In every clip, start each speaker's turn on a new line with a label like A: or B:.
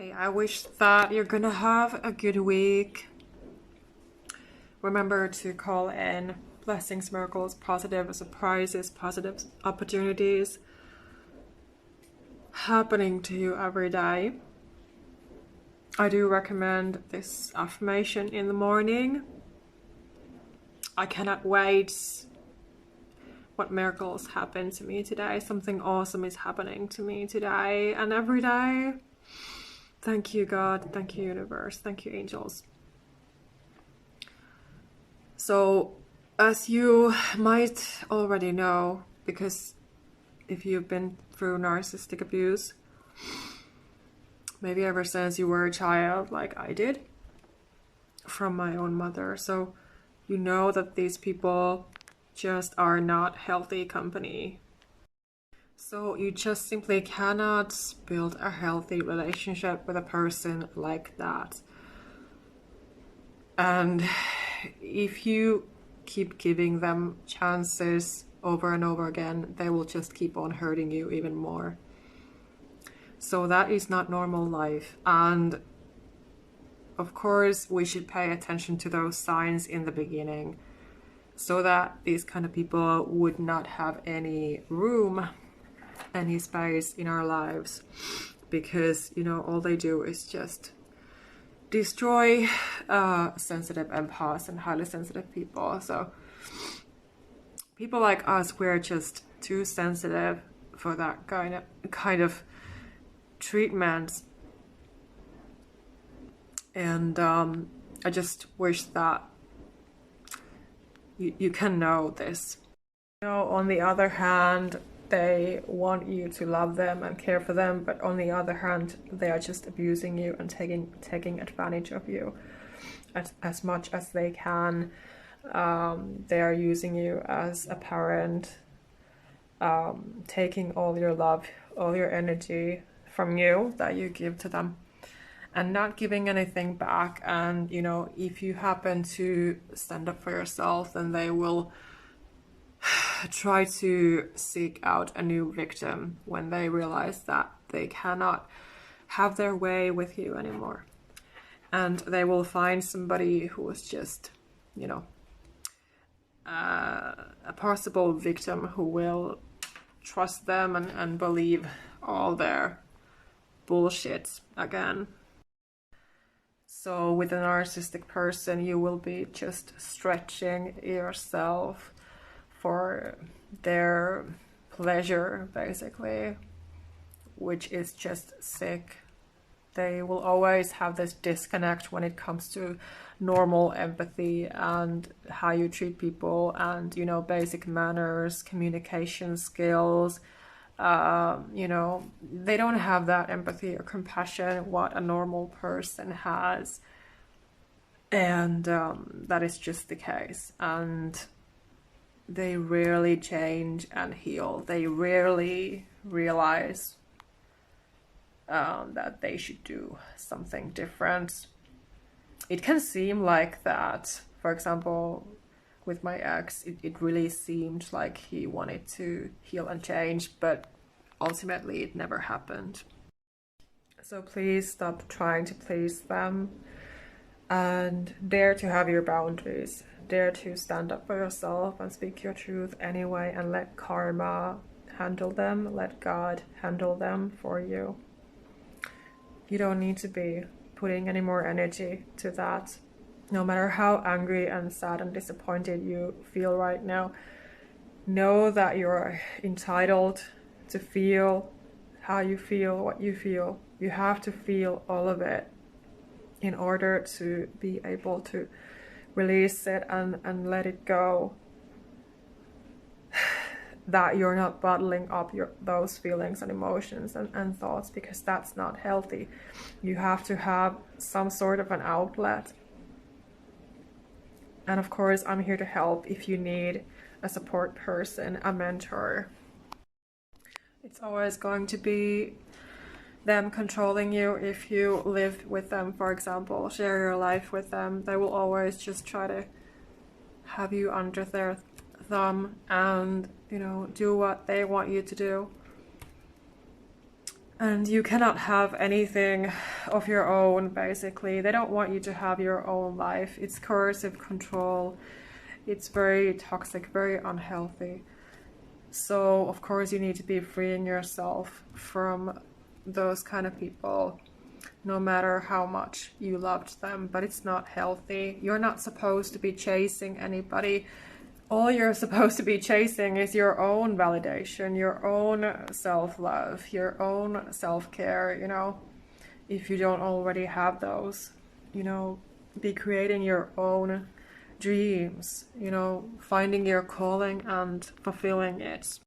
A: Hey, I wish that you're gonna have a good week. Remember to call in blessings, miracles, positive surprises, positive opportunities happening to you every day. I do recommend this affirmation in the morning. I cannot wait. What miracles happen to me today? Something awesome is happening to me today and every day. Thank you, God. Thank you, universe. Thank you, angels. So, as you might already know, because if you've been through narcissistic abuse, maybe ever since you were a child, like I did, from my own mother, so you know that these people just are not healthy company. So you just simply cannot build a healthy relationship with a person like that. And if you keep giving them chances over and over again, they will just keep on hurting you even more. So that is not normal life. And of course, we should pay attention to those signs in the beginning so that these kind of people would not have any room, any space in our lives, because, you know, all they do is just destroy sensitive empaths and highly sensitive people. So people like us, we're just too sensitive for that kind of treatment. And I just wish that you can know this. You know, on the other hand, they want you to love them and care for them, but on the other hand, they are just abusing you and taking advantage of you as much as they can. They are using you as a parent, taking all your love, all your energy from you that you give to them, and not giving anything back. And, you know, if you happen to stand up for yourself, then they will try to seek out a new victim when they realize that they cannot have their way with you anymore. And they will find somebody who is just, you know, a possible victim who will trust them and believe all their bullshit again. So with a narcissistic person, you will be just stretching yourself for their pleasure, basically, which is just sick. They will always have this disconnect when it comes to normal empathy and how you treat people and, you know, basic manners, communication skills. You know, they don't have that empathy or compassion what a normal person has. And that is just the case. And they rarely change and heal. They rarely realize that they should do something different. It can seem like that. For example, with my ex, it really seemed like he wanted to heal and change, but ultimately it never happened. So please stop trying to please them and dare to have your boundaries. Dare to stand up for yourself and speak your truth anyway, and let karma handle them. Let God handle them for you. You don't need to be putting any more energy to that. No matter how angry and sad and disappointed you feel right now, know that you're entitled to feel how you feel, what you feel. You have to feel all of it in order to be able to release it and let it go. That you're not bottling up those feelings and emotions and thoughts, because that's not healthy. You have to have some sort of an outlet. And of course, I'm here to help if you need a support person, a mentor. It's always going to be them controlling you if you live with them, for example, share your life with them. They will always just try to have you under their thumb and, you know, do what they want you to do. And you cannot have anything of your own, basically. They don't want you to have your own life. It's coercive control. It's very toxic, very unhealthy. So, of course, you need to be freeing yourself from those kind of people, no matter how much you loved them. But it's not healthy. You're not supposed to be chasing anybody. All you're supposed to be chasing is your own validation, your own self-love, your own self-care, you know. If you don't already have those, you know, be creating your own dreams, you know, finding your calling and fulfilling it.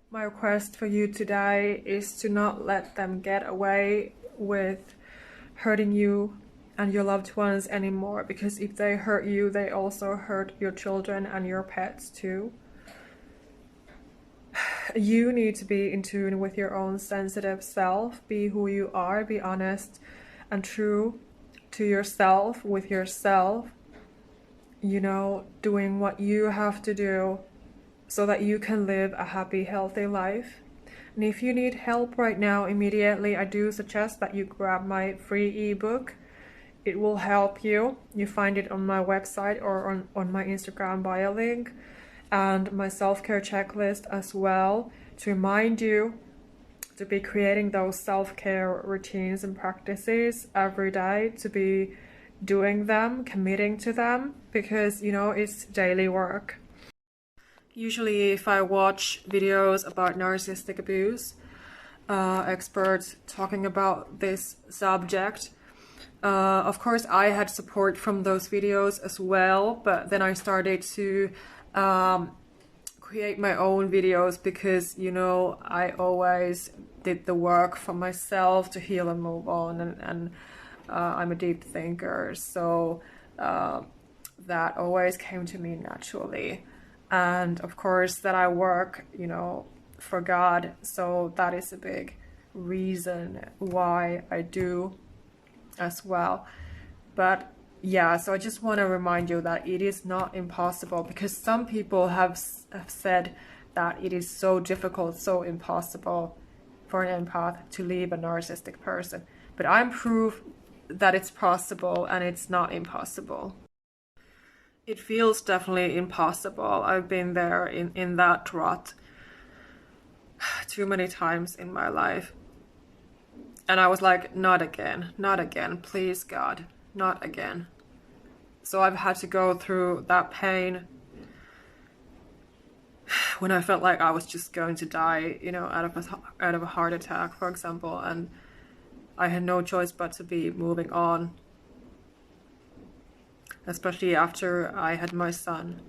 A: My request for you today is to not let them get away with hurting you and your loved ones anymore, because if they hurt you, they also hurt your children and your pets too. You need to be in tune with your own sensitive self. Be who you are, be honest and true to yourself, with yourself, you know, doing what you have to do so that you can live a happy, healthy life. And if you need help right now, immediately, I do suggest that you grab my free ebook. It will help you. You find it on my website or on my Instagram bio link, and my self-care checklist as well, to remind you to be creating those self-care routines and practices every day, to be doing them, committing to them, because, you know, it's daily work. Usually if I watch videos about narcissistic abuse, experts talking about this subject, of course I had support from those videos as well, but then I started to create my own videos, because, you know, I always did the work for myself to heal and move on, and I'm a deep thinker, so that always came to me naturally. And of course that I work, you know, for God, so that is a big reason why I do as well. But yeah, so I just want to remind you that it is not impossible, because some people have said that it is so difficult, so impossible for an empath to leave a narcissistic person. But I'm proof that it's possible, and it's not impossible. It feels definitely impossible. I've been there in that rut too many times in my life. And I was like, not again, not again, please God, not again. So I've had to go through that pain when I felt like I was just going to die, you know, out of a heart attack, for example, and I had no choice but to be moving on. Especially after I had my son.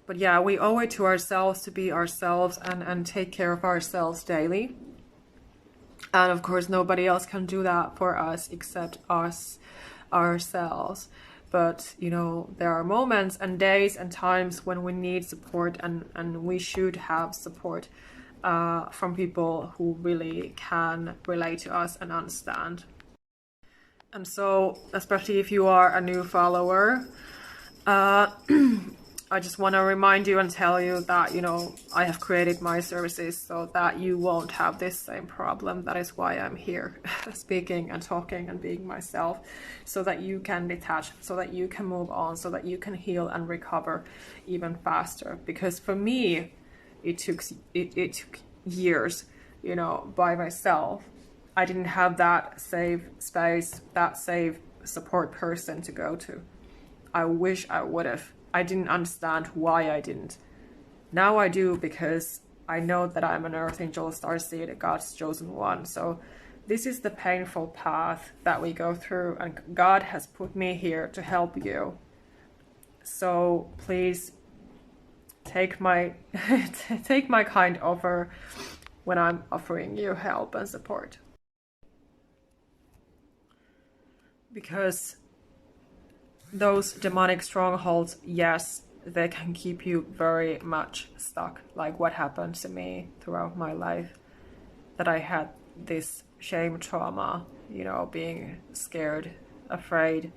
A: But yeah, we owe it to ourselves to be ourselves and take care of ourselves daily. And of course, nobody else can do that for us except us, ourselves. But, you know, there are moments and days and times when we need support, and we should have support from people who really can relate to us and understand. And so, especially if you are a new follower, I just want to remind you and tell you that, you know, I have created my services so that you won't have this same problem. That is why I'm here speaking and talking and being myself, so that you can detach, so that you can move on, so that you can heal and recover even faster. Because for me, it took years, you know, by myself. I didn't have that safe space, that safe support person to go to. I wish I would have. I didn't understand why I didn't. Now I do, because I know that I'm an Earth Angel, Starseed, God's chosen one. So this is the painful path that we go through, and God has put me here to help you. So please take my take my kind offer when I'm offering you help and support. Because those demonic strongholds, yes, they can keep you very much stuck, like what happened to me throughout my life, that I had this shame trauma, you know, being scared, afraid,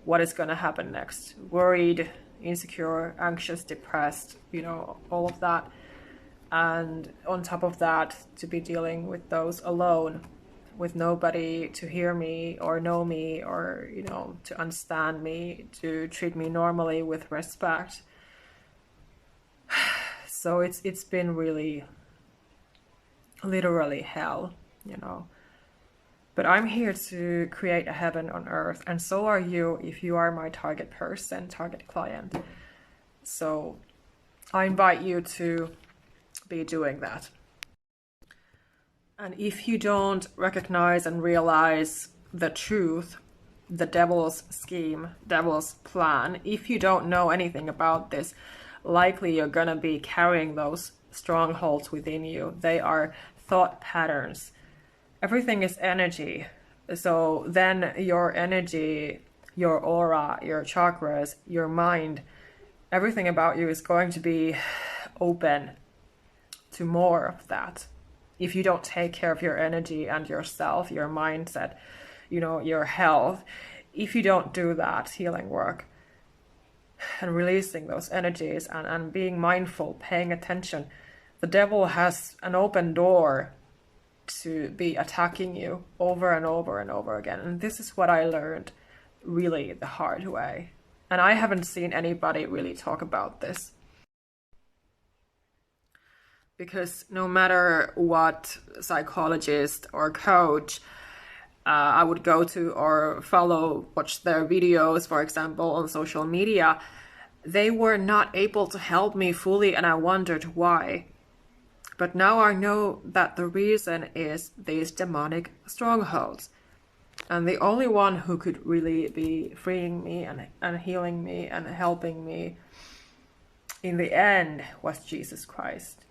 A: what is going to happen next, worried, insecure, anxious, depressed, you know, all of that. And on top of that, to be dealing with those alone, with nobody to hear me or know me or, you know, to understand me, to treat me normally with respect. So it's been really literally hell, you know. But I'm here to create a heaven on earth, and so are you if you are my target person, target client. So I invite you to be doing that. And if you don't recognize and realize the truth, the devil's scheme, devil's plan, if you don't know anything about this, likely you're gonna be carrying those strongholds within you. They are thought patterns. Everything is energy. So then your energy, your aura, your chakras, your mind, everything about you is going to be open to more of that. If you don't take care of your energy and yourself, your mindset, you know, your health, if you don't do that healing work and releasing those energies and being mindful, paying attention, the devil has an open door to be attacking you over and over and over again. And this is what I learned really the hard way. And I haven't seen anybody really talk about this. Because no matter what psychologist or coach I would go to or follow, watch their videos, for example, on social media, they were not able to help me fully, and I wondered why. But now I know that the reason is these demonic strongholds. And the only one who could really be freeing me and healing me and helping me in the end was Jesus Christ.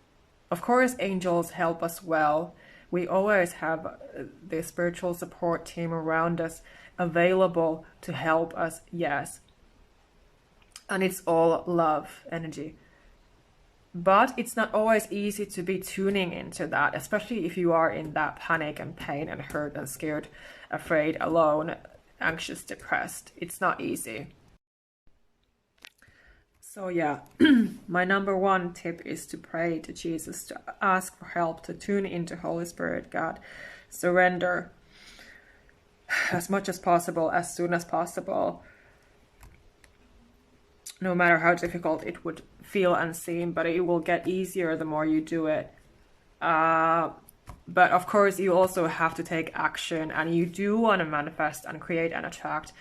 A: Of course, angels help us well. We always have the spiritual support team around us available to help us, yes. And it's all love energy. But it's not always easy to be tuning into that, especially if you are in that panic and pain and hurt and scared, afraid, alone, anxious, depressed. It's not easy. So yeah, my number one tip is to pray to Jesus, to ask for help, to tune into Holy Spirit, God, surrender as much as possible, as soon as possible, no matter how difficult it would feel and seem, but it will get easier the more you do it. But of course, you also have to take action, and you do want to manifest and create and attract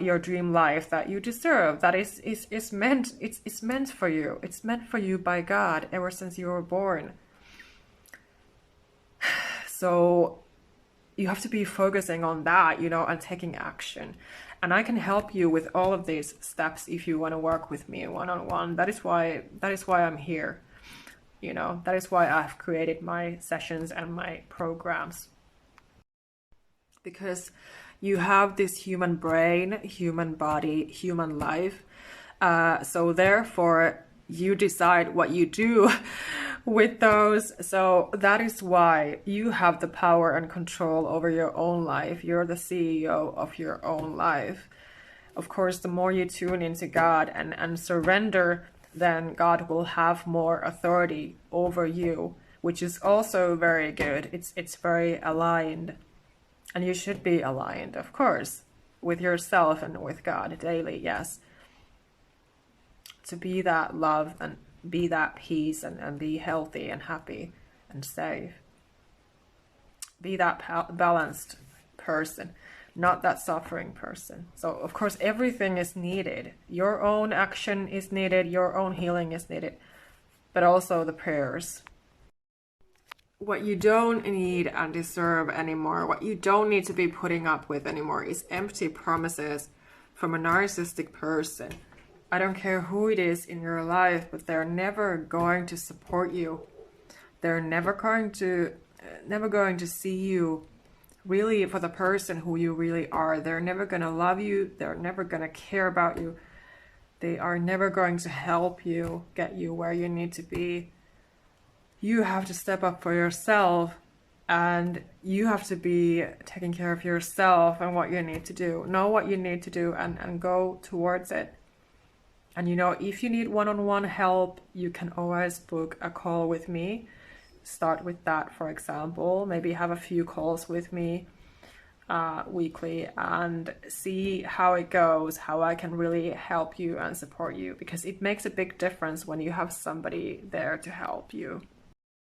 A: your dream life that you deserve, that is meant, it's meant for you. It's meant for you by God ever since you were born. So you have to be focusing on that, you know, and taking action. And I can help you with all of these steps if you want to work with me one-on-one. That is why I'm here. You know, that is why I've created my sessions and my programs. Because you have this human brain, human body, human life. So therefore, you decide what you do with those. So that is why you have the power and control over your own life. You're the CEO of your own life. Of course, the more you tune into God and surrender, then God will have more authority over you, which is also very good. It's very aligned. And you should be aligned, of course, with yourself and with God daily, yes. To be that love and be that peace and be healthy and happy and safe. Be that balanced person, not that suffering person. So, of course, everything is needed. Your own action is needed, your own healing is needed, but also the prayers. What you don't need and deserve anymore, what you don't need to be putting up with anymore is empty promises from a narcissistic person. I don't care who it is in your life, but they're never going to support you. They're never going to see you really for the person who you really are. They're never going to love you. They're never going to care about you. They are never going to help you get you where you need to be. You have to step up for yourself, and you have to be taking care of yourself and what you need to do. Know what you need to do and go towards it. And you know, if you need one-on-one help, you can always book a call with me. Start with that, for example. Maybe have a few calls with me weekly and see how it goes, how I can really help you and support you, because it makes a big difference when you have somebody there to help you.